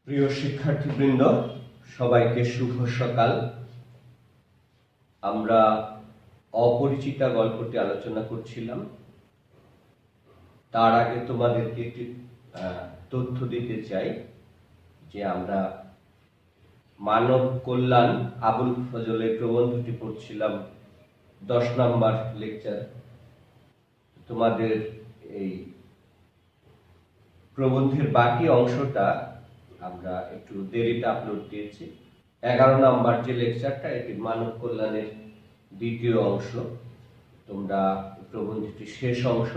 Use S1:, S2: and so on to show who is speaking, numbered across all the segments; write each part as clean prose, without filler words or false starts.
S1: প্রিয় শিক্ষার্থীবৃন্দ, সবাইকে শুভ সকাল। আমরা অপরিচিতা গল্পটি আলোচনা করছিলাম। তার আগে তোমাদেরকে একটি তথ্য দিতে চাই যে আমরা মানব কল্যাণ আবুল ফজলের প্রবন্ধটি পড়ছিলাম 10 নম্বর লেকচার। তোমাদের এই প্রবন্ধের বাকি অংশটা আমরা একটু দেরিতে আপলোড দিয়েছি। 11 নম্বর যে লেকচারটা, এটি মানব কল্যাণের দ্বিতীয় অংশ। তোমরা প্রবন্ধটি শেষ অংশ।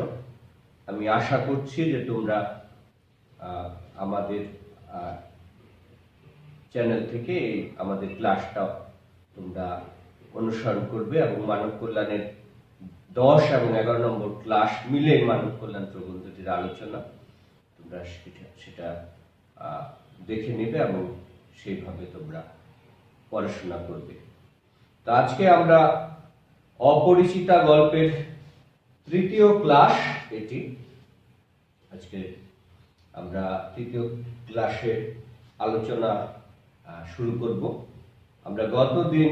S1: আমি আশা করছি যে তোমরা আমাদের চ্যানেল থেকে আমাদের ক্লাসটা তোমরা অনুসরণ করবে এবং মানব কল্যাণের 10 এবং 11 নম্বর ক্লাস মিলে মানব কল্যাণ প্রবন্ধটির আলোচনা তোমরা সেটা দেখে নেবে এবং সেইভাবে তোমরা পড়াশোনা করবে। তো আজকে আমরা অপরিচিতা গল্পের তৃতীয় ক্লাস এটি। আজকে আমরা তৃতীয় ক্লাসে আলোচনা শুরু করব। আমরা গতদিন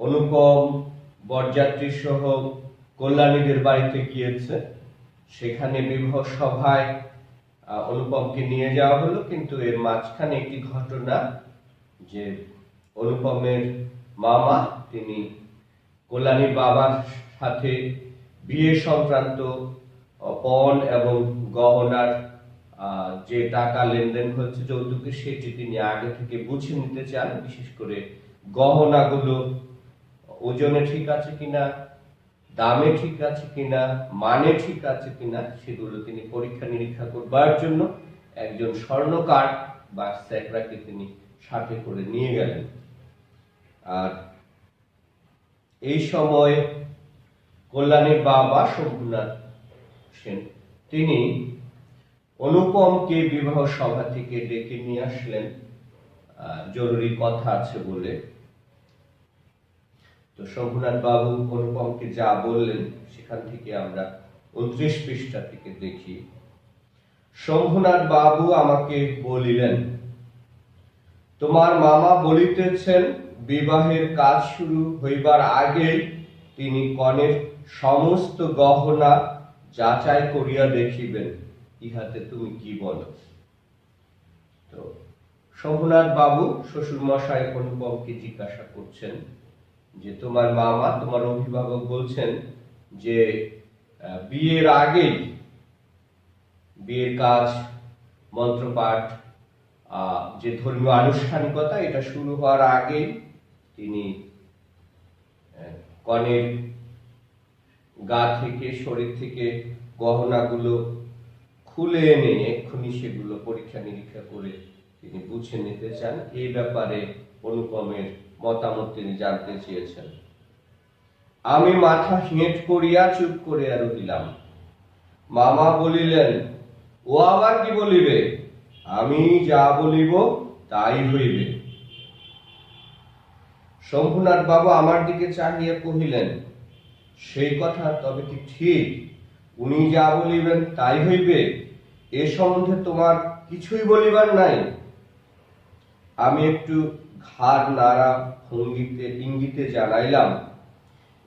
S1: অনুপম বরযাত্রী সহ কল্যাণীদের বাড়িতে গিয়েছে। সেখানে বিবাহ সভায় অনুপমকে নিয়ে যাওয়া হলো, কিন্তু এর মাঝখানে একটি ঘটনা যে অনুপমের মামা তিনি কল্যাণীর বাবার সাথে বিয়ে সংক্রান্ত পণ এবং গহনার যে টাকা লেনদেন হচ্ছে যৌতুকে, সেটি তিনি আগে থেকে বুঝে নিতে চান। বিশেষ করে গহনাগুলো ওজনে ঠিক আছে কিনা, দামে ঠিক আছে কিনা, মানে ঠিক আছে কিনা, সেগুলো তিনি পরীক্ষা নিরীক্ষা করবার জন্য একজন স্বর্ণকার বা স্যাকরাকে তিনি সাথে করে নিয়ে গেলেন। আর এই সময় কল্যাণীর বাবা শম্ভুনাথ সেন তিনি অনুপমকে বিবাহ সভা থেকে ডেকে নিয়ে আসলেন জরুরি কথা আছে বলে। তো শম্ভুনাথ বাবু অনুপমকে যা বললেন সেখান থেকে আমরা 29 পৃষ্ঠা থেকে দেখি। শম্ভুনাথ বাবু আমাকে বলিলেন, তোমার মামা বলিতেছেন বিবাহের কাজ শুরু হইবার আগে তিনি কনের সমস্ত গহনা যাচাই করিয়া দেখিবেন। ইহাতে তুমি কি বলো? তো শম্ভুনাথ বাবু শ্বশুর মশাই অনুপমকে জিজ্ঞাসা করছেন যে তোমার মামা, তোমার অভিভাবক বলছেন যে বিয়ের আগেই, বিয়ের কাজ, মন্ত্রপাঠ, যে ধর্মীয় আনুষ্ঠানিকতা, এটা শুরু হওয়ার আগেই তিনি কনের গা থেকে, শরীর থেকে গহনাগুলো খুলে এনে এক্ষুনি সেগুলো পরীক্ষা নিরীক্ষা করে তিনি বুঝে নিতে চান। এই ব্যাপারে অনুপমের মতামত তিনি জানতে চেয়েছেন। আমি মাথা হেঁট করিয়া চুপ করিয়া রহিলাম। মামা বলিলেন, ও আবার কি বলিবে? আমি যা বলিব তাই হইবে। শম্ভুনাথ বাবু আমার দিকে চাহিয়া কহিলেন, সেই কথা তবে কি ঠিক? উনি যা বলিবেন তাই হইবে? এ সম্বন্ধে তোমার কিছুই বলিবার নাই? আমি একটু ঘাড় নাড়া ভঙ্গিতে ইঙ্গিতে জানাইলাম,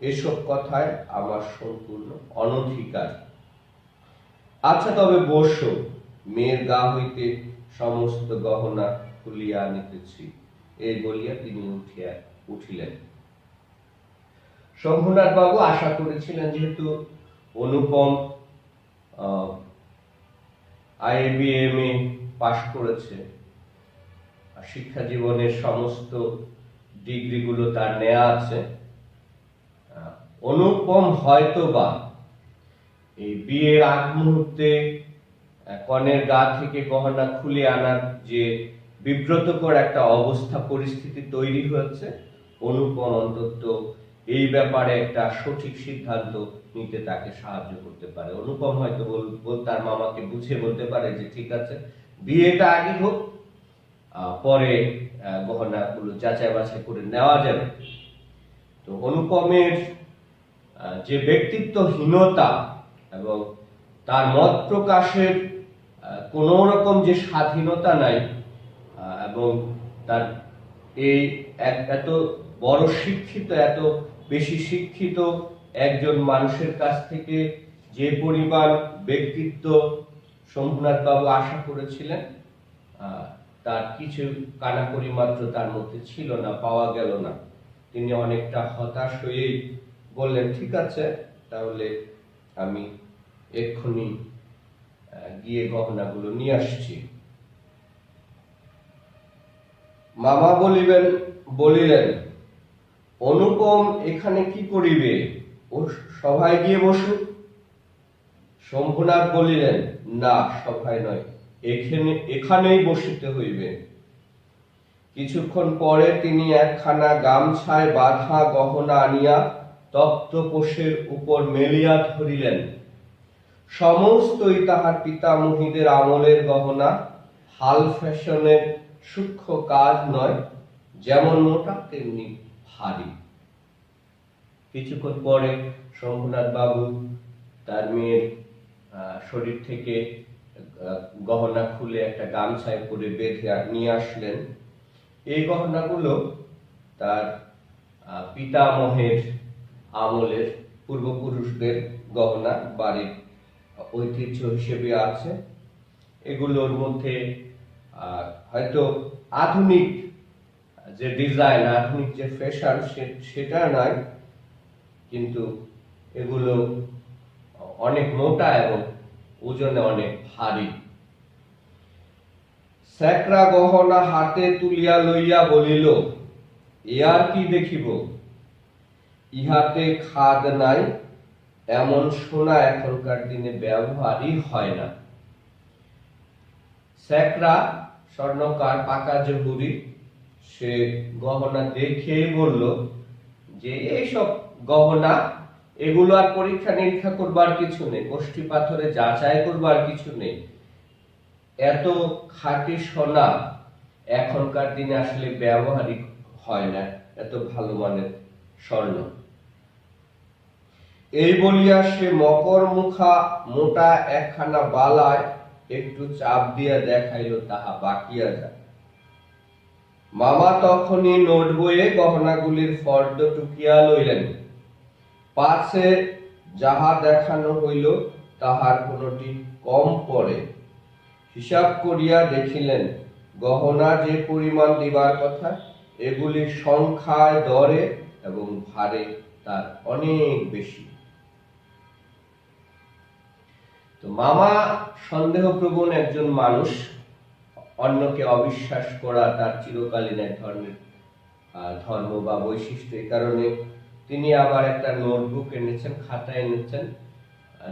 S1: এসব কথায় আমার সম্পূর্ণ অনধিকার। আচ্ছা তবে বসো, মেয়ের গা হইতে সমস্ত গহনা খুলিয়া আনিতেছি। এই বলিয়া তিনি উঠিলেন। শম্ভুনাথ বাবু আশা করেছিলেন, যেহেতু অনুপম IABMA পাশ করেছে, শিক্ষা জীবনের সমস্ত ডিগ্রিগুলো তার নেওয়া আছে, অনুপম হয়তোবা এই বিয়ের আগ মুহূর্তে কনের গা থেকে গহনা খুলে আনার যে বিব্রতকর একটা অবস্থা, পরিস্থিতি তৈরি হয়েছে, অনুপম অন্তত এই ব্যাপারে একটা সঠিক সিদ্ধান্ত নিতে তাকে সাহায্য করতে পারে। অনুপম হয়তো তার মামাকে বুঝিয়ে বলতে পারে যে ঠিক আছে, বিয়েটা আগে হোক, পরে গহনাগুলো যাচাই বাছাই করে নেওয়া যাবে। তো অনুপমের যে ব্যক্তিত্বহীনতা এবং তার মত প্রকাশের কোনো রকম যে স্বাধীনতা নাই, এবং তার এই এত বড় শিক্ষিত, এত বেশি শিক্ষিত একজন মানুষের কাছ থেকে যে পরিমাণ ব্যক্তিত্ব শম্ভুনাথ বাবু আশা করেছিলেন, তার কিছু কানাকড়ি মাত্র তার মধ্যে ছিল না, পাওয়া গেল না। তিনি অনেকটা হতাশ হয়েই বললেন, ঠিক আছে, তাহলে আমি এক্ষুনি গিয়ে গহনাগুলো নিয়ে আসছি। মামা বলিলেন, অনুপম এখানে কি করিবে? ও সভায় গিয়ে বসুক। শম্ভুনাথ বলিলেন, না, সভায় নয়, এখানেই বসিতে হইবে। কিছুক্ষণ পরে তিনি একখানা গামছায় বাঁধা গহনা আনিয়া তক্তপোষের উপর মেলিয়া ধরিলেন। সমস্তই তাহার পিতামহীদের আমলের গহনা, হাল ফ্যাশনের সূক্ষ্ম কাজ নয়, যেমন মোটা তেমনি ভারী। কিছুক্ষণ পরে শম্ভুনাথ বাবু তার মেয়ের শরীর থেকে গহনা খুলে একটা গামছায় করে বেঁধে নিয়ে আসলেন। এই গহনাগুলো তার পিতামহের আমলের পূর্বপুরুষদের গহনা, বাড়ির ঐতিহ্য হিসেবে আছে। এগুলোর মধ্যে হয়তো আধুনিক যে ডিজাইন, আধুনিক যে ফ্যাশন সেটা নয়, কিন্তু এগুলো অনেক মোটা এবং ওজনে অনেক ভারী। স্যাকরা গহনা হাতে তুলিয়া লইয়া বলিল, এ আর কি দেখিব? ইহাতে খাদ নাই, এমন সোনা এখনকার দিনে ব্যবহারই হয় না। স্যাকরা স্বর্ণকার পাকা জহুরি, সে গহনা দেখে বলল যে এইসব গহনা, এগুলো আর পরীক্ষা নিরীক্ষা করবার কিছু নেই, কোষ্ঠী পাথরে যাচাই করবার কিছু নেই। এত খাঁটি সোনা এখনকার দিনে আসলে ব্যবহারই হয় না, এত ভালো মানের স্বর্ণ। এই বলিয়া সে মকর মুখা মোটা একখানা বালায় একটু চাপ দিয়া দেখাইল, তাহা বাকিয়া যায়। মামা তখনই নোট বইয়ে গহনাগুলির ফর্দ টুকিয়া লইলেন। পাছে যাহা দেখানো হইল তাহার কোনটি কম পড়ে। হিসাব করিয়া দেখিলেন, গহনা যে পরিমাণ দিবার কথা, এগুলির সংখ্যায়, দরে এবং ভারে তার অনেক বেশি। তো মামা সন্দেহপ্রবণ একজন মানুষ, অন্যকে অবিশ্বাস করা তার চিরকালীন এক ধরনের ধর্ম বা বৈশিষ্ট্য। এই কারণে তিনি আবার একটা নোটবুক এনেছেন, খাতা এনেছেন,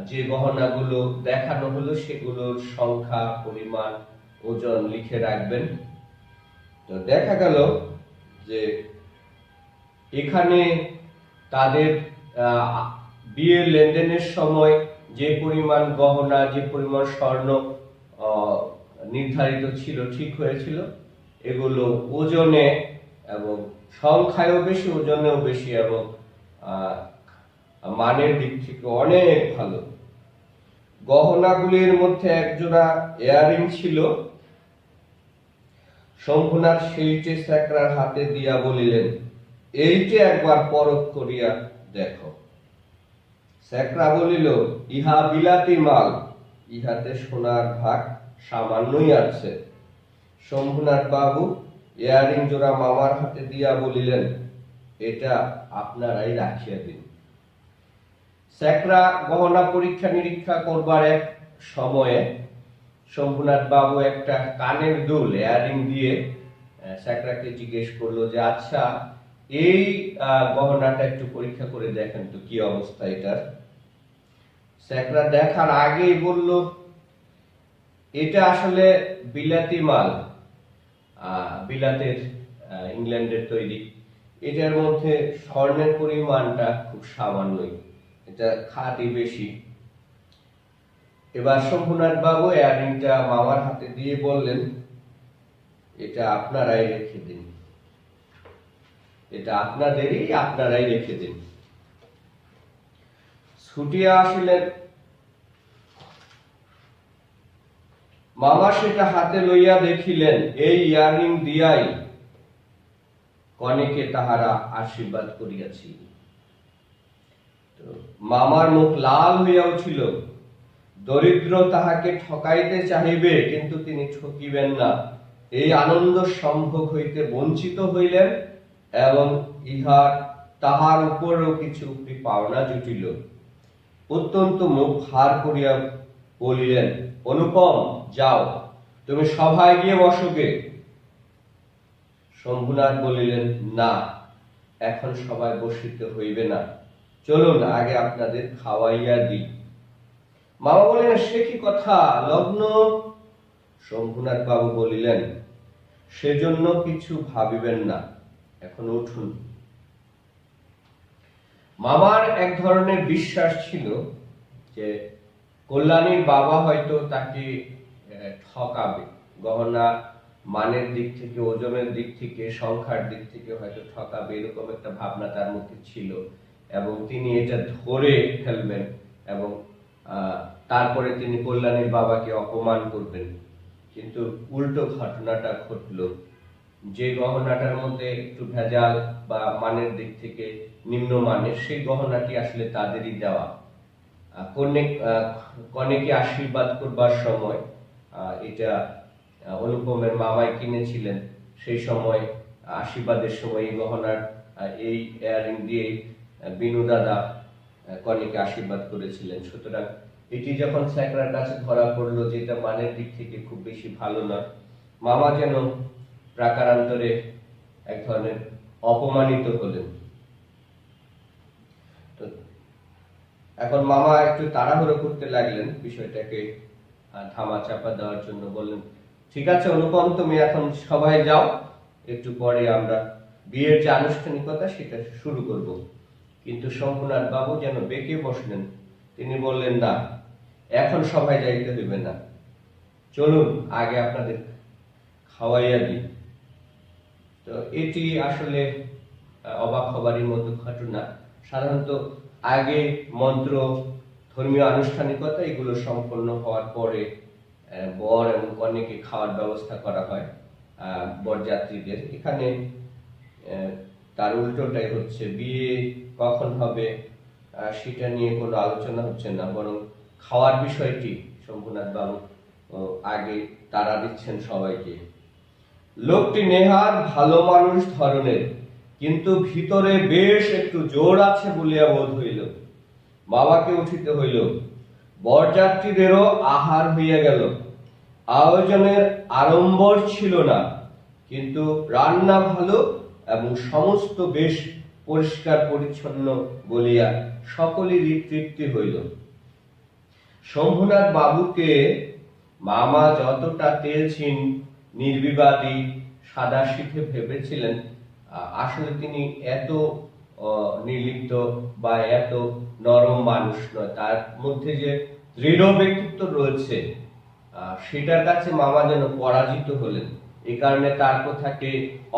S1: যে গহনাগুলো দেখানো হলো সেগুলোর সংখ্যা, পরিমাণ, ওজন লিখে রাখবেন। তো দেখা গেল যে এখানে তাদের বিয়ের লেনদেনের সময় যে পরিমাণ গহনা, যে পরিমাণ স্বর্ণ নির্ধারিত ছিল, ঠিক হয়েছিল, এগুলো ওজনে এবং সংখ্যায়ও বেশি, ওজনেও বেশি এবং মানের দিক থেকে অনেক ভালো। গহনাগুলির মধ্যে একজোড়া ইয়ারিং ছিল। শম্ভুনাথ সেইটে স্যাকরার হাতে দিয়া বলিলেন, এইটে একবার পরখ করিয়া দেখো। স্যাকরা বলিল, ইহা বিলাতি মাল, ইহাতে সোনার ভাগ সামান্যই আছে। শম্ভুনাথ বাবু ইয়ারিং জোড়া মামার হাতে দিয়া বলিলেন, এটা আপনারাই রাখিয়া দিন। স্যাকরা গহনা পরীক্ষা নিরীক্ষা করবার এক সময়ে শম্ভুনাথ বাবু একটা কানের দুল ইয়ারিং দিয়ে স্যাকরাকে জিজ্ঞেস করলো যে, আচ্ছা, এই গহনাটা একটু পরীক্ষা করে দেখেন তো কি অবস্থা এটার। স্যাকরা দেখার আগেই বলল, এটা আসলে বিলাতি মাল, বিলাতের, ইংল্যান্ডের তৈরি। এটার মধ্যে স্বর্ণের পরিমাণটা খুব সামান্যই, এটা খাঁটি বেশি। এবার শম্ভুনাথ বাবু ইয়ারিংটা মামার হাতে দিয়ে বললেন, এটা আপনারাই রেখে দিন, এটা আপনাদেরই, আপনারাই রেখে দিন। ছুটিয়া আসিলেন মামা সেটা হাতে লইয়া দেখিলেন, এই ইয়ারিং দিয়াই কনেকে তাহারা আশীর্বাদ করিয়াছি। মামার মুখ লাল হইয়া উঠিল। দরিদ্র তাহাকে ঠকাইতে চাহিবে, কিন্তু তিনি ঠকিবেন না, এই আনন্দ সম্ভোগ হইতে বঞ্চিত হইলেন এবং তাহার উপরেও কিছু পাওনা জুটিল। অত্যন্ত মুখ ভার করিয়া বলিলেন, অনুপম, যাও, তুমি সভায় গিয়ে বসোগে। শম্ভুনাথ বলিলেন, না, এখন সবাই বসিতে হইবে না, চলুন আগে আপনাদের খাওয়াইয়া দিই। মামা বলিলেন, সে কি কথা, লগ্ন? শম্ভুনাথ বাবু বলিলেন, সেজন্য কিছু ভাবিবেন না, এখন উঠুন। মামার এক ধরনের বিশ্বাস ছিল যে কল্যাণীর বাবা হয়তো তাকে ঠকাবে, গহনা মানের দিক থেকে, ওজনের দিক থেকে, সংখ্যার দিক থেকে হয়তো ঠকাবে, এরকম একটা ভাবনা তার মধ্যে ছিল এবং তিনি এটা ধরে ফেলবেন এবং তারপরে তিনি কল্যাণীর বাবাকে অপমান করবেন। কিন্তু উল্টো ঘটনাটা ঘটলো। যে গহনাটার মধ্যে একটু ভেজাল বা মানের দিক থেকে নিম্নমানের, সেই গহনাটি আসলে তাদেরই দেওয়া। কনেকে আশীর্বাদ করবার সময় এটা অনুপমের মামাই কিনেছিলেন। সেই সময় আশীর্বাদের সময় এই গহনার এই ইয়ারিং দিয়ে বিনু দাদা কনেকে আশীর্বাদ করেছিলেন। সুতরাং এটি যখন স্যাকরার কাছে ধরা পড়লো যে এটা মানের দিক থেকে খুব বেশি ভালো না, মামা যেন প্রাকারান্তরে এক ধরনের অপমানিত হলেন। তো এখন মামা একটু তাড়াহুড়ো করতে লাগলেন বিষয়টাকে ধামা চাপা দেওয়ার জন্য। বললেন, ঠিক আছে অনুপম, তুমি এখন সবাই যাও, একটু পরে আমরা বিয়ের যে আনুষ্ঠানিকতা সেটা শুরু করব। কিন্তু শম্ভুনাথ বাবু যেন বেঁকে বসলেন। তিনি বললেন, না, এখন সবাই যাইতে হইবে না, চলুন আগে আপনাদের খাওয়াইয়া দিই। তো এটি আসলে অবাক হবারই মতো ঘটনা। সাধারণত আগে মন্ত্র, ধর্মীয় আনুষ্ঠানিকতা এগুলো সম্পন্ন হওয়ার পরে বর এবং কনেকে খাওয়ার ব্যবস্থা করা হয় বরযাত্রীদের। এখানে তার উল্টোটাই হচ্ছে, বিয়ে কখন হবে সেটা নিয়ে কোনো আলোচনা হচ্ছে না, বরং খাওয়ার বিষয়টি শম্ভুনাথ বাবু আগে তাড়া দিচ্ছেন সবাইকে। লোকটি নেহাত ভালো মানুষ ধরনের, কিন্তু ভিতরে বেশ একটু জোর আছে বলিয়া বোধ হইল। বাবাকে উঠিতে হইল। বরযাত্রীদেরও আহার হইয়া গেল। আয়োজনের আড়ম্বর ছিল না, কিন্তু রান্না ভালো এবং সমস্ত বেশ পরিষ্কার পরিচ্ছন্ন বলিয়া সকলেরই তৃপ্তি হইল। শম্ভুনাথ বাবুকে মামা যতটা তেলছিন, নির্বিবাদী, সাদাসিধে ভেবেছিলেন, আসলে তিনি এত নির্লিপ্ত বা এত নরম মানুষ নয়। তার মধ্যে যে দৃঢ় ব্যক্তিত্ব রয়েছে সেটার কাছে মামা যেন পরাজিত হলেন। এই কারণে তার কথাকে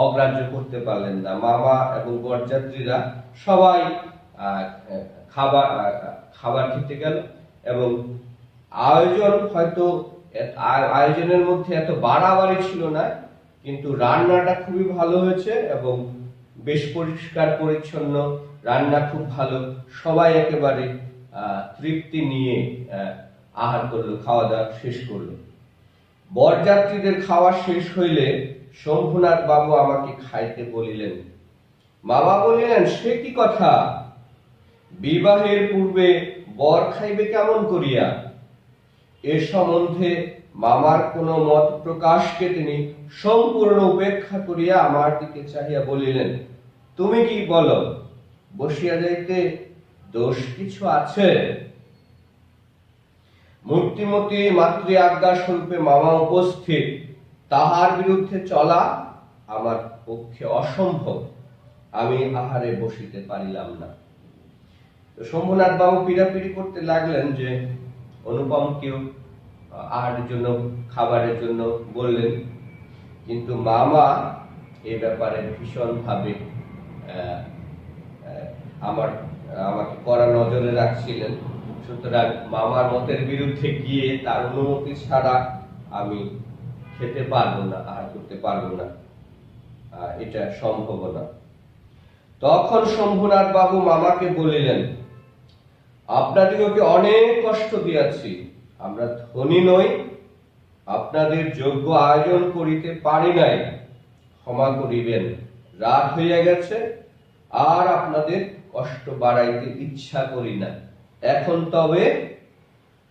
S1: অগ্রাহ্য করতে পারলেন না। মামা এবং বরযাত্রীরা সবাই খাবার খেতে গেল এবং আয়োজনের মধ্যে এত বাড়াবাড়ি ছিল না, কিন্তু রান্নাটা খুবই ভালো হয়েছে এবং বেশ পরিষ্কার পরিচ্ছন্ন, রান্না খুব ভালো। সবাই একেবারে তৃপ্তি নিয়ে আহার করলো, খাওয়া দাওয়া শেষ করলো। বরযাত্রীদের খাওয়া শেষ হইলে শম্ভুনাথ বাবু আমাকে খাইতে বলিলেন। মামা বলিলেন, সে কি কথা, বিবাহের পূর্বে বর খাইবে কেমন করিয়া? এ সম্বন্ধে মামার কোন মত প্রকাশকে তিনি সম্পূর্ণ উপেক্ষা করিয়া আমার দিকে চাহিয়া বলিলেন, তুমি কি বলো, বসিয়া যাইতে দোষ কিছু আছে? মূর্তিমতী মাতৃ আজ্ঞা স্বরূপে মামা উপস্থিত, তাহার বিরুদ্ধে চলা আমার পক্ষে অসম্ভব। আমি আহারে বসিতে পারিলাম না। তো শম্ভুনাথ বাবু পিড়াপিড়ি করতে লাগলেন যে অনুপমকেও আহারের জন্য, খাবারের জন্য বললেন, কিন্তু মামা এই ব্যাপারে ভীষণ ভাবে আমাকে কড়া নজরে রাখছিলেন। সুতরাং মামার মতের বিরুদ্ধে গিয়ে, তার অনুমতি ছাড়া আমি খেতে পারবো না, আহার করতে পারবো না, এটা সম্ভব না। তখন শম্ভুনাথ বাবু মামাকে বলিলেন, আপনাদিগকে অনেক কষ্ট দিয়াছি, আমরা ধনী নই, আপনাদের যোগ্য আয়োজন করিতে পারি নাই, ক্ষমা করিবেন, রাত হইয়া গেছে, আর আপনাদের কষ্ট বাড়াইতে ইচ্ছা করি না। এখন তবে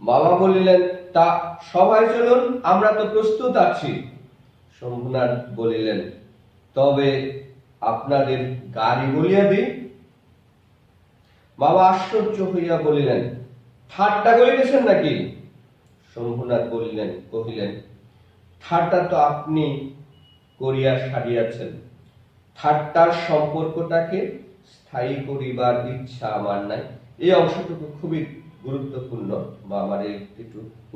S1: মামা বলিলেন, তা সবাই চলুন, আমরা তো প্রস্তুত আছি। শম্ভুনাথ বলিলেন, তবে আপনাদের গাড়ি বলিয়া দিই। মামা আশ্চর্য হইয়া বলিলেন, ঠাট্টা করিতেছেন নাকি? শম্ভুনাথ কহিলেন, ঠাট্টা তো আপনি করিয়া সারিয়াছেন, ঠাট্টার সম্পর্কটাকে স্থায়ী করিবার ইচ্ছা আমার নাই। এই অংশটুকু খুবই গুরুত্বপূর্ণ বা আমার এই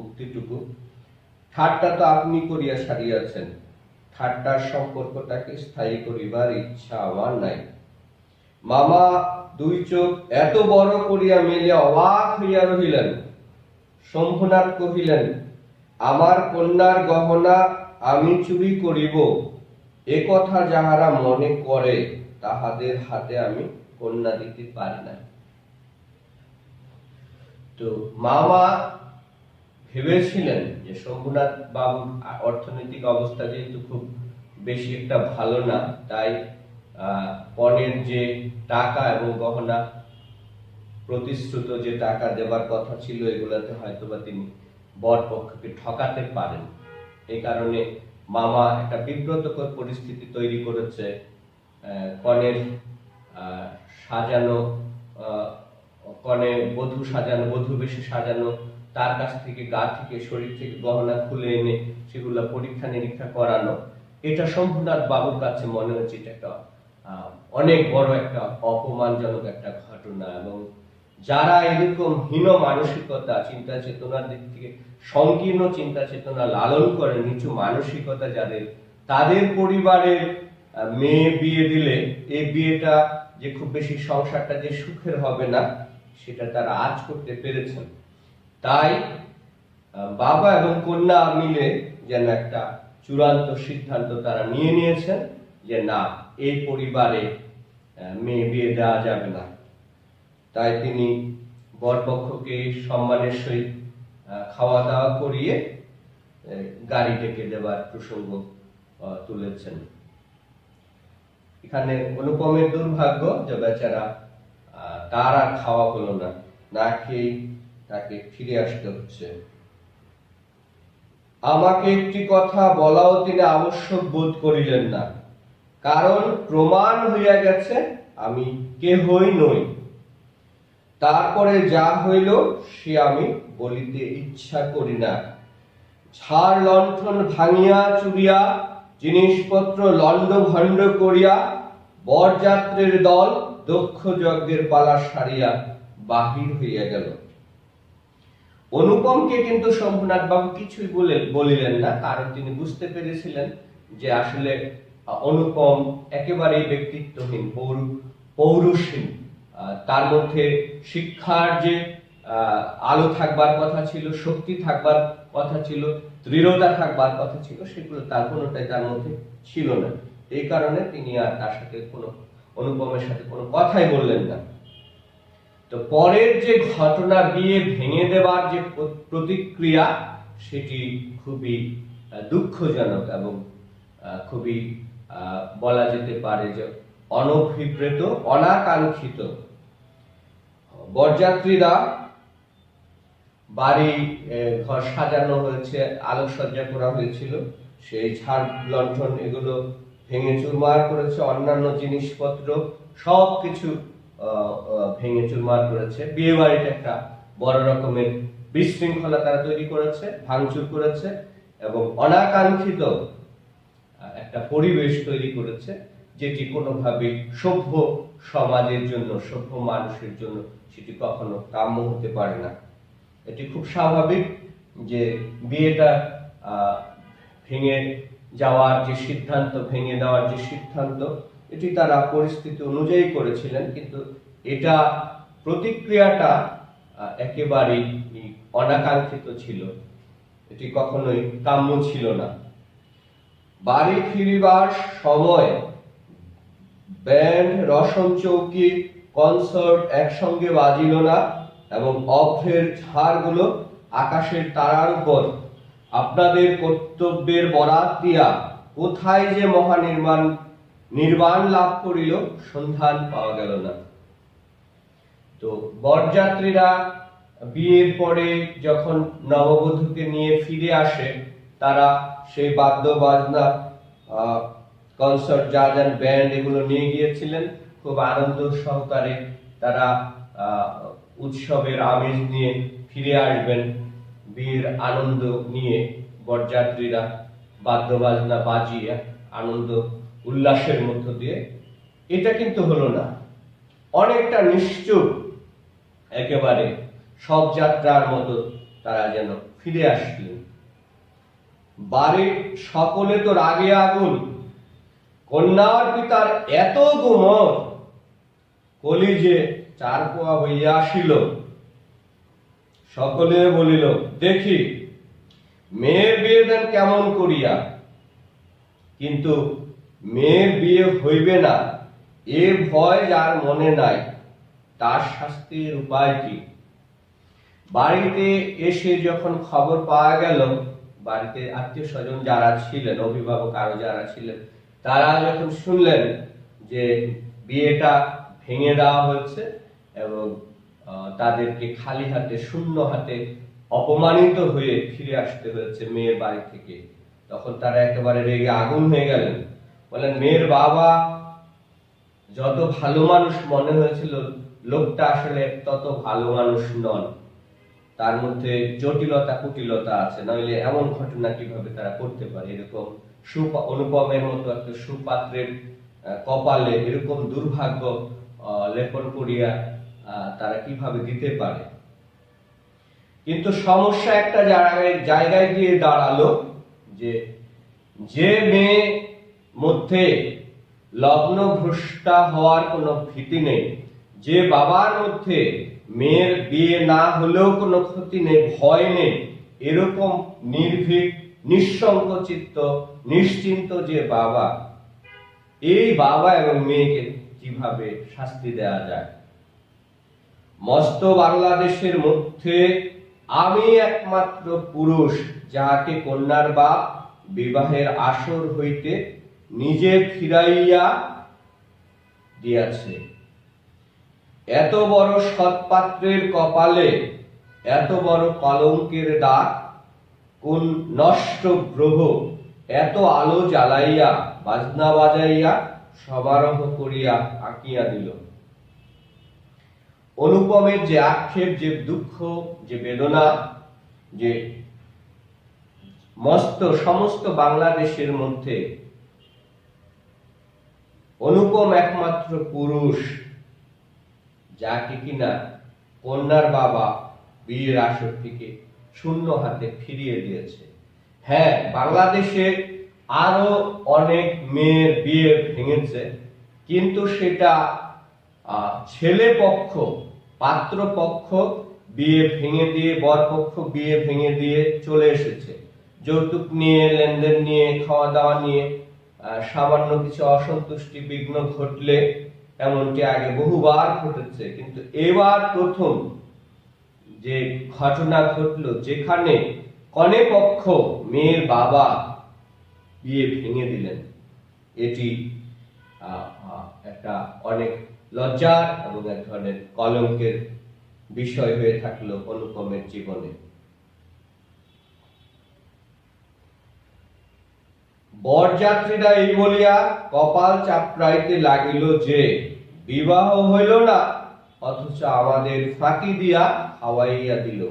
S1: উক্তিটুকু। ঠাট্টা তো আপনি করিয়া সারিয়াছেন, ঠাট্টার সম্পর্কটাকে স্থায়ী করিবার ইচ্ছা আমার নাই। মামা দুই চোখ এত বড় করিয়া মেলিয়া অবাক হইয়া রহিলেন। শম্ভুনাথ কহিলেন, আমার কন্যার গহনা আমি চুরি করিব, এ কথা যাহারা মনে করে তাহাদের হাতে আমি কন্যা দিতে পারি না। তো মামা ভেবেছিলেন যে শম্ভুনাথ বাবুর অর্থনৈতিক অবস্থা যেহেতু খুব বেশি একটা ভালো না, তাই পণের যে টাকা এবং গহনা প্রতিশ্রুত যে টাকা দেবার কথা ছিল, এগুলাতে হয়তোবা তিনি বর পক্ষকে ঠকাতে পারেন। এই কারণে মামা একটা বিব্রতকর পরিস্থিতি তৈরি করেছে। কনের সাজানো, কনে বধূ সাজানো, বধূ বেশে সাজানো, তার কাছ থেকে গা থেকে শরীর থেকে গহনা খুলে এনে সেগুলো পরীক্ষা নিরীক্ষা করানো, এটা শম্ভুনাথ বাবুর কাছে মনে হচ্ছে এটা একটা অনেক বড় একটা অপমানজনক একটা ঘটনা। এবং যারা এরকম হীন মানসিকতা, চিন্তা চেতনার দিক থেকে সংকীর্ণ চিন্তা চেতনা লালন করে, নিচু মানসিকতা যাদের, তাদের পরিবারের মেয়ে বিয়ে দিলে এই বিয়েটা যে খুব বেশি সংসারটা যে সুখের হবে না, সেটা তারা আজ করতে পেরেছেন। তাই বাবা এবং কন্যা মিলে যেন একটা চূড়ান্ত সিদ্ধান্ত তারা নিয়ে নিয়েছেন যে না, এই পরিবারে মেয়ে বিয়ে দেওয়া যাবে না। তাই তিনি বরপক্ষকে সম্মানের সহিত খাওয়া দাওয়া করিয়ে গাড়ি ডেকে দেবার প্রসঙ্গ তুলেছেন। এখানে অনুপমের দুর্ভাগ্য যে বেচারা তার আর খাওয়া হলো না, না খেয়ে তাকে ফিরে আসতে হচ্ছে। আমাকে একটি কথা বলাও তিনি আবশ্যক বোধ করিলেন না, কারণ প্রমাণ হইয়া গেছে আমি কেহই নই। তারপরে যা হইল সে আমি বলিতে ইচ্ছা করি না। ঝাড় লণ্ঠন ভাঙিয়া চুরিয়া, জিনিসপত্র লন্ড ভন্ড করিয়া, বরযাত্রের দল দক্ষ যজ্ঞের পালা সারিয়া বাহির হইয়া গেল। অনুপমকে কিন্তু শম্ভুনাথ বাবু কিছুই বলিলেন না, কারণ তিনি বুঝতে পেরেছিলেন যে আসলে অনুপম একেবারেই ব্যক্তিত্বহীন, পৌরুষহীন। তার মধ্যে শিক্ষার যে আলো থাকবার কথা ছিল, শক্তি থাকবার কথা ছিল, দৃঢ়তা থাকবার কথা ছিল, সেগুলো তার কোনোটাই তার মধ্যে ছিল না। এই কারণে তিনি আর তার সাথে অনুপমের সাথে কোনো কথাই বললেন না। তো পরের যে ঘটনা, বিয়ে ভেঙে দেবার যে প্রতিক্রিয়া, সেটি খুবই দুঃখজনক এবং খুবই বলা যেতে পারে যে অনভিপ্রেত, অনাকাঙ্ক্ষিত। বরযাত্রীরা বাড়ি ঘর সাজানো হয়েছে, আলোকসজ্জা করা হয়েছিল, সেই ঝাড় লণ্ঠন এগুলো ভেঙে চুরমার করেছে, অন্যান্য জিনিসপত্র সবকিছু ভেঙে চুরমার করেছে। বিয়ে বাড়িতে একটা বড় রকমের বিশৃঙ্খলা তারা তৈরি করেছে, ভাঙচুর করেছে এবং অনাকাঙ্ক্ষিত একটা পরিবেশ তৈরি করেছে, যেটি কোনোভাবে সভ্য সমাজের জন্য, সভ্য মানুষের জন্য সেটি কখনো কাম্য হতে পারে না। এটি খুব স্বাভাবিক যে বিয়েটা ভেঙে যাওয়ার যে সিদ্ধান্ত, ভেঙে দেওয়ার যে সিদ্ধান্ত, এটি তারা পরিস্থিতি অনুযায়ী করেছিলেন, কিন্তু এটা প্রতিক্রিয়াটা একেবারেই অনাকাঙ্ক্ষিত ছিল। এটি কখনোই কাম্য ছিল না। বাড়ি ফিরিবার সময় ব্যান্ড, রসম চৌকি, কনসার্ট একসঙ্গে বাজিল না এবং অভ্রের ঝাড়গুলো আকাশের তারার উপর আপনাদের কর্তব্যের বরাত দিয়া কোথায় যে নির্বাণ লাভ করিল সন্ধান পাওয়া গেল না। তো বরযাত্রীরা বিয়ের পরে যখন নববধূকে নিয়ে ফিরে আসে, তারা সেই বাদ্য বাজনা, কনসার্ট, জাজ এন্ড ব্যান্ড এগুলো নিয়ে গিয়েছিলেন। খুব আনন্দ সহকারে তারা উৎসবের আমেজ নিয়ে ফিরে আসবেন। বিয়ের আনন্দ নিয়ে বরযাত্রীরা বাদ্য বাজনা বাজিয়ে আনন্দ উল্লাসের মধ্য দিয়ে। এটা কিন্তু হলো না, অনেকটা নিশ্চুপ, একেবারে সব যাত্রার মতো তারা যেন ফিরে আসলেন। বাড়ির সকলে তো রাগে আগুন, কন্যার পিতার এত গুমর, কলিজে চার পোয়া হইয়া আসিল। সকলে বলিল, দেখি মেয়ের বিয়ে দেন কেমন করিয়া। কিন্তু মেয়ের বিয়ে হইবে না এ ভয় যার মনে নাই, তার শাস্তির উপায় কি? বাড়িতে এসে যখন খবর পাওয়া গেল, বাড়িতে আত্মীয় স্বজন যারা ছিলেন, অভিভাবক আরো যারা ছিলেন, তারা যখন শুনলেন যে বিয়েটা ভেঙে দেওয়া হয়েছে এবং তাদেরকে খালি হাতে, শূন্য হাতে, অপমানিত হয়ে ফিরে আসতে হয়েছে মেয়ের বাড়ি থেকে, তখন তারা একেবারে রেগে আগুন হয়ে গেলেন। বলেন, মেয়ের বাবা যত ভালো মানুষ মনে হয়েছিল, লোকটা আসলে তত ভালো মানুষ নন, তার মধ্যে জটিলতা কুটিলতা আছে, নইলে এমন ঘটনা কিভাবে তারা করতে পারে। এরকম অনুপমের মতো একটা সুপাত্রের কপালে এরকম দুর্ভাগ্য লেপন করিয়া তারা কিভাবে দিতে পারে। কিন্তু সমস্যা একটা জায়গায় গিয়ে দাঁড়ালো যে মেয়ে মধ্যে লগ্ন ভ্রষ্টা হওয়ার কোনো ভীতি নেই, যে বাবার মধ্যে মেয়ের বিয়ে না হলেও কোনো ক্ষতি নেই, ভয় নেই, এরকম নির্ভীক, নিঃসংকোচিত, নিশ্চিন্ত যে বাবা, এই বাবা এবং মেয়েকে কিভাবে শাস্তি দেওয়া যায়। মস্ত বাংলাদেশের মধ্যে আমি একমাত্র পুরুষ যাহাকে কন্যার বাপ বিবাহের আসর হইতে নিজে ফিরাইয়া দিয়াছে। এত বড় সৎপাত্রের কপালে এত বড় কলঙ্কের দাগ, কোন নষ্ট গ্রহ এত আলো জ্বালাইয়া বাজনা বাজাইয়া সমারোহ করিয়া আঁকিয়া দিল। অনুপমের যে আক্ষেপ, যে দুঃখ, যে বেদনা, যে সমস্ত বাংলাদেশের মধ্যে অনুপম একমাত্র পুরুষ যাকে কিনা কন্যার বাবা বিয়ের আসর থেকে শূন্য হাতে ফিরিয়ে দিয়েছে। হ্যাঁ, বাংলাদেশে আরো অনেক মেয়ের বিয়ে ভেঙেছে, কিন্তু সেটা ছেলে পক্ষ, পাত্র পক্ষ বিয়ে ভেঙে দিয়ে, বর পক্ষ বিয়ে ভেঙে দিয়ে চলে এসেছে। যৌতুক নিয়ে, লেনদেন নিয়ে, খাওয়া দাওয়া নিয়ে সামান্য কিছু অসন্তুষ্টি বিঘ্ন ঘটলে, এমনটি আগে বহুবার ঘটেছে, কিন্তু এবার প্রথম যে ঘটনা ঘটলো যেখানে কনে পক্ষ, মেয়ের বাবা বিয়ে ভেঙে দিলেন, এটি একটা অনেক লজ্জার এবং এক ধরনের কলঙ্কের বিষয় হয়ে থাকলো অনুপমের জীবনে। বরযাত্রীরা এই বলিয়া কপাল চাপড়াইতে লাগিল যে বিবাহ হইল না, অথচ আমাদের ফাঁকি দিয়া খাওয়াইয়া দিল।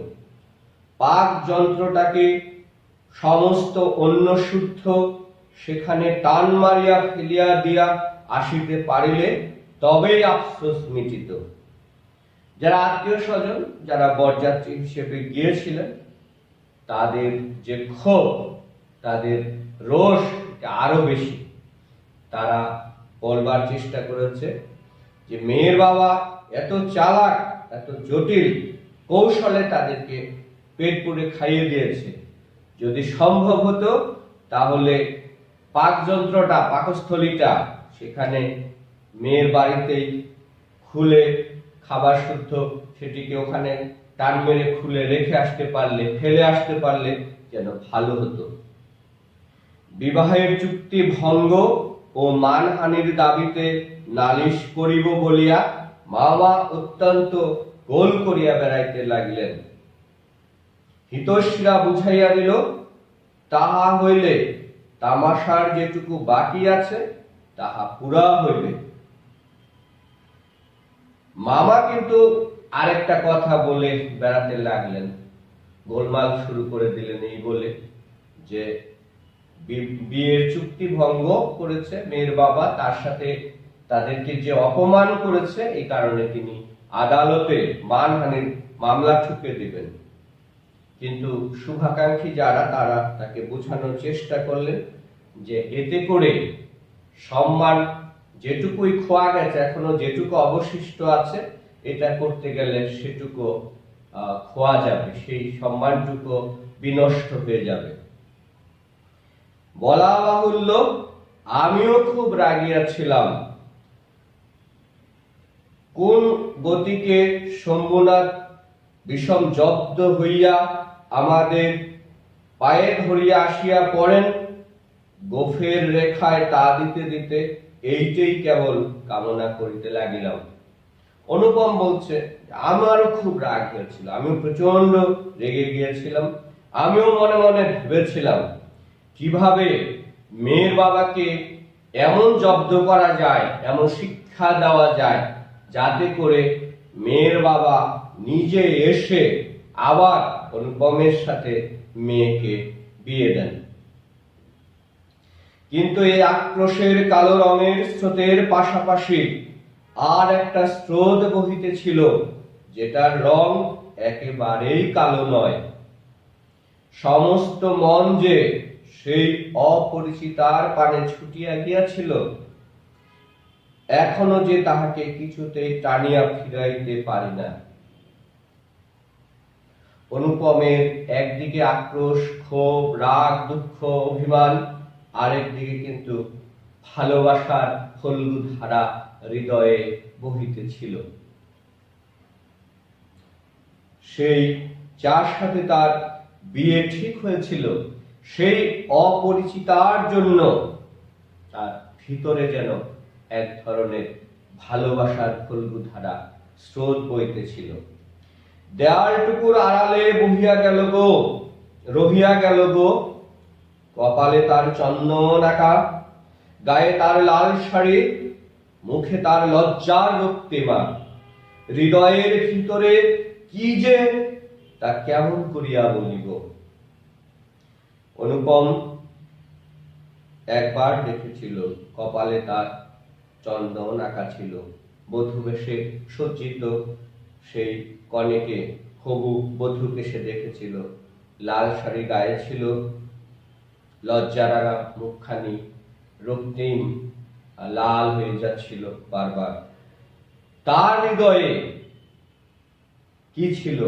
S1: পাক যন্ত্রটাকে সমস্ত অন্য শুদ্ধ সেখানে টান মারিয়া ফেলিয়া দিয়া আসিতে পারিলে তবেই আফসোস মিটিত। যারা আত্মীয় স্বজন, যারা বরযাত্রী হিসেবে গিয়েছিলেন, তাদের যে ক্ষোভ, তাদের রোষ আরো বেশি। তারা বলবার চেষ্টা করেছে যে মেয়ের বাবা এত চালাক, এত জটিল কৌশলে তাদেরকে পেট পুরে খাইয়ে দিয়েছে, যদি সম্ভব হতো তাহলে পাকযন্ত্রটা, পাকস্থলীটা সেখানে মেয়ের বাড়িতেই খুলে খাবার শুদ্ধ সেটিকে ওখানে টান মেরে খুলে রেখে আসতে পারলে, ফেলে আসতে পারলে যেন ভালো হতো। বিবাহের চুক্তি ভঙ্গ ও মানহানির দাবিতে নালিশ করিব বলিয়া মামা অত্যন্ত গোল করিয়া বেড়াইতে লাগিলেন। হিতৈষীরা বুঝাইয়া দিল, তাহা হইলে তামাশার যেটুকু বাকি আছে তাহা পুরা হইবে। মামা কিন্তু আরেকটা কথা বলে বেড়াতে লাগলেন, গোলমাল শুরু করে দিলেন এই বলে যে বিয়ের চুক্তি ভঙ্গ করেছে মেয়ের বাবা, তার সাথে তাদেরকে যে অপমান করেছে এই কারণে তিনি আদালতে মানহানির মামলা ঠুকে দিবেন। কিন্তু শুভাকাঙ্ক্ষী যারা, তারা তাকে বোঝানোর চেষ্টা করলেন যে এতে করে সম্মান যেটুকুই খোয়া গেছে, এখনো যেটুকু অবশিষ্ট আছে, এটা করতে গেলে সেটুকু খোয়া যাবে, সেই সম্মানটুকু বিনষ্ট হয়ে যাবে। বলা বাহুল্য, আমিও খুব রাগিয়াছিলাম। কোন গতিকে শম্ভুনাথ বিষম জব্দ হইয়া আমাদের পায়ে ধরিয়া আসিয়া পড়েন, গোফের রেখায় তা দিতে দিতে এইটাই কেবল কামনা করিতে লাগিলাম। অনুপম বলছে, আমারও খুব রাগ হয়েছিল, আমিও প্রচন্ড রেগে গিয়েছিলাম। আমিও মনে মনে ভেবেছিলাম কিভাবে মেয়ের বাবাকে এমন জব্দ করা যায়, এমন শিক্ষা দেওয়া যায় যাতে করে মেয়ের বাবা নিজে এসে আবার অনুপমের সাথে মেয়েকে বিয়ে দেন। কিন্তু এই আক্রোশের কালো রঙের স্রোতের পাশাপাশি আর একটা স্রোত বহিতেছিল, যেটার রং একেবারেই কালো নয়। সমস্ত মন যে সেই অপরিচিতার পানে ছুটিয়া গিয়াছিল, এখনো যে তাহাকে কিছুতেই টানিয়া ফিরাইতে পারি না। অনুপমের একদিকে আক্রোশ, ক্ষোভ, রাগ, দুঃখ, অভিমান, আরেকদিকে কিন্তু ভালোবাসার ফল্গু ধারা হৃদয়ে বহিতেছিল। সেই যার সাথে তার বিয়ে ঠিক হয়েছিল, সেই অপরিচিতার জন্য তার ভিতরে যেন এক ধরনের ভালোবাসার ফল্গু ধারা স্রোত বইতেছিল। দেয়ালটুকুর আড়ালে রহিয়া গেল গো, কপালে তার চন্দন আঁকা, গায়ে তার লাল শাড়ি, মুখে তার লজ্জার রক্তিমা, হৃদয়ের ভিতরে কি যে তা কেমন করিয়া বলিব। অনুপম একবার দেখেছিল কপালে তার চন্দন আঁকা ছিল, বধূ বেশে সজ্জিত সেই কনেকে, হবু বধূকে সে দেখেছিল, লাল শাড়ি গায়ে ছিল, লজ্জারাঙা মুখখানি রক্তিম লাল হয়ে যাচ্ছিল বারবার। তার হৃদয়ে কি ছিল,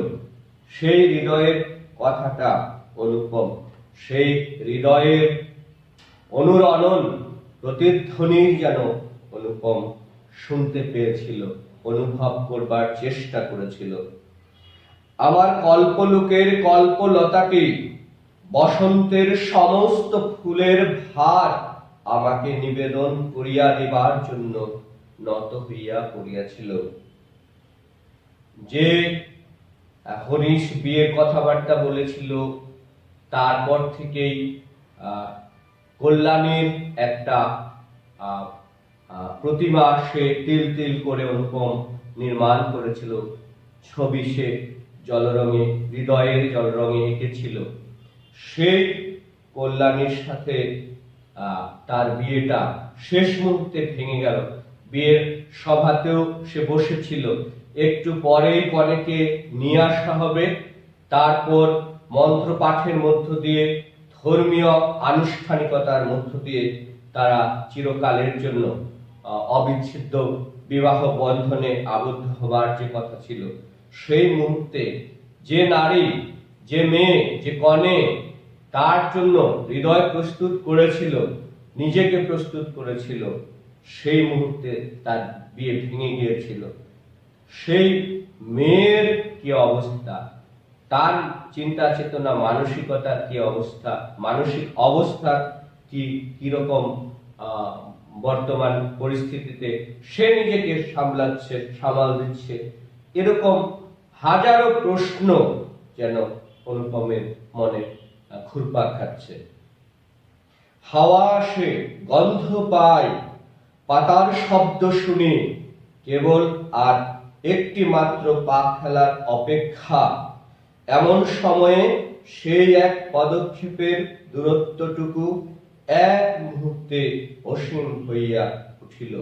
S1: সেই হৃদয়ের কথাটা অনুপম, সেই হৃদয়ের অনুরণন প্রতিধ্বনি যেন অনুপম শুনতে পেয়েছিল, অনুভব করবার চেষ্টা করেছিল। আমার কল্পলোকের কল্পলতাকে, বসন্তের সমস্ত ফুলের ভার আমাকে নিবেদন করিয়া দেবার জন্য নত হইয়া পড়িয়াছিল। যে হরিশ বিয়ের কথাবার্তা বলেছিল, তারপর থেকেই কল্যাণীর একটা প্রতিমা সে তিল তিল করে অনুপম নির্মাণ করেছিল, ছবি সে জলরঙে, হৃদয়ের জলরঙে এঁকেছিল। সেই কল্যাণীর সাথে তার বিয়েটা শেষ মুহূর্তে ভেঙে গেল। বিয়ের সভাতেও সে বসেছিল, একটু পরেই কনেকে নিয়ে আসা হবে, তারপর মন্ত্র পাঠের মধ্য দিয়ে, ধর্মীয় আনুষ্ঠানিকতার মধ্য দিয়ে তারা চিরকালের জন্য অবিচ্ছেদ্য বিবাহ বন্ধনে আবদ্ধ হবার যে কথা ছিল, সেই মুহূর্তে যে নারী, যে মেয়ে, যে কনে তার জন্য হৃদয় প্রস্তুত করেছিল, নিজেকে প্রস্তুত করেছিল, সেই মুহূর্তে তার বিয়ে ভেঙে গিয়েছিল। সেই মেয়ের কি অবস্থা, তার চিন্তা চেতনা মানসিকতার কি অবস্থা, মানসিক অবস্থা কি কিরকম বর্তমান পরিস্থিতিতে সে নিজেকে সামলাচ্ছে, সামাল দিচ্ছে, এরকম হাজারো প্রশ্ন যেন অনুপমের মনে ঘুরপাক খাচ্ছে। হাওয়া আসে, গন্ধ পায়, পাতার শব্দ শুনে, কেবল আর একটি মাত্র পা ফেলার অপেক্ষা। এমন সময়ে সেই এক পদক্ষেপের দূরত্বটুকু এক মুহূর্তে অসীম হইয়া উঠিল।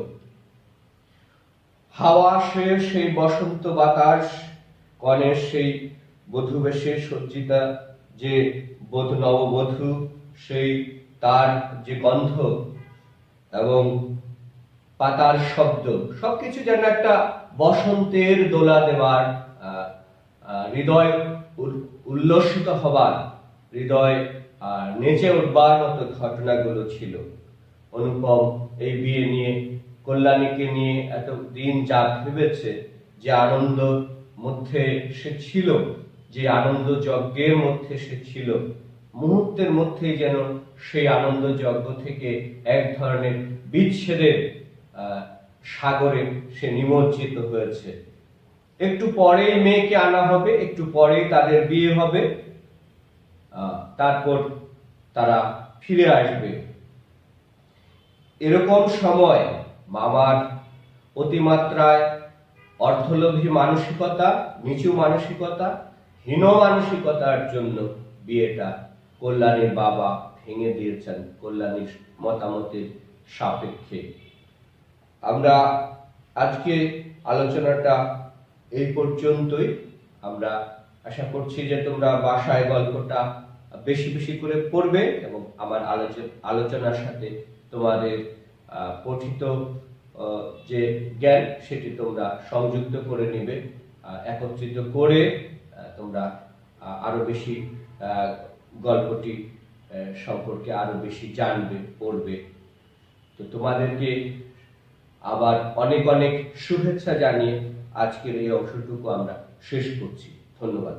S1: হাওয়া আসে, সেই বসন্ত বাতাস, কনের সেই বধূবেশে সজ্জিতা যে নববধূ, সেই তার যে গন্ধ এবং পাতার শব্দ, সবকিছু যেন একটা বসন্তের দোলা দেওয়ার, হৃদয় উল্লসিত হবার, হৃদয় নেচে উঠবার মতো ঘটনাগুলো ছিল। অনুপম এই বিয়ে নিয়ে, কল্যাণীকে নিয়ে এত দিন যা ভেবেছে, যে আনন্দ মধ্যে সে ছিল, যে আনন্দ যজ্ঞের মধ্যে সে ছিল, মুহূর্তের মধ্যেই যেন সেই আনন্দ যজ্ঞ থেকে এক ধরনের বিচ্ছেদের সাগরে সে নিমজ্জিত হয়েছে। একটু পরেই মেয়েকে আনা হবে, একটু পরেই তাদের বিয়ে হবে, তারপর তারা ফিরে আসবে। এরকম সময় মামার অতিমাত্রায় অর্থলোভী মানসিকতা, নিচু মানসিকতা, হীন মানসিকতার জন্য বিয়েটা কল্যাণীর বাবা ভেঙে দিয়েছেন, কল্যাণীর মতামতের সাপেক্ষে। আমরা আজকে আলোচনাটা এই পর্যন্তই। আমরা আশা করছি যে তোমরা বাসায় গল্পটা বেশি বেশি করে পড়বে এবং আমার আলোচনার সাথে তোমাদের পঠিত যে জ্ঞান সেটি তোমরা সংযুক্ত করে নিবে, একত্রিত করে তোমরা আরো বেশি গল্পটি সম্পর্কে আরো বেশি জানবে, পড়বে। তো তোমাদেরকে আবার অনেক অনেক শুভেচ্ছা জানিয়ে আজকের এই অংশটুকু আমরা শেষ করছি। ধন্যবাদ।